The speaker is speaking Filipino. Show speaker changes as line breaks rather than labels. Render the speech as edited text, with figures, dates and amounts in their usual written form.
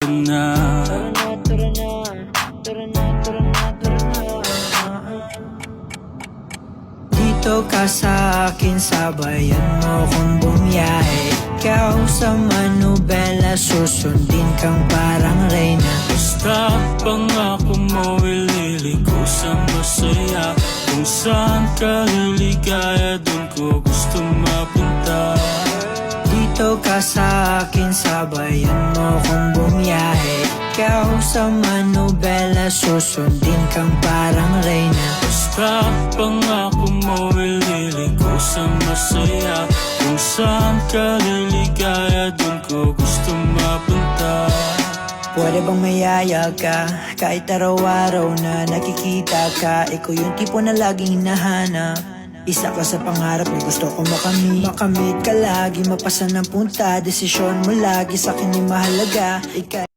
ka na.
Tara na, tara na, tara na, tara na, tara na. Dito ka sa akin, sabayan mo kung bumiyahe. Ikaw sa manubela, susundin kang parang reyna.
Basta pangako mo, ililiko sa masaya. Kung saan ka liligaya, dun ko gusto mapunta.
Dito ka sa akin, sabayan mo kung bumiyahe. Ikaw sa manubela, susundin kang parang reyna.
Basta pangako mo, ililiko sa masaya. Kung saan ka liligaya, dun ko gusto mapunta.
Pwede bang mayaya ka? Kahit araw-araw na nakikita ka, ikaw yung tipo na laging hinahanap. Isa ka sa pangarap na gusto ko makamit. Makamit ka lagi, mapasa ng punta. Desisyon mo lagi sa akin ay mahalaga.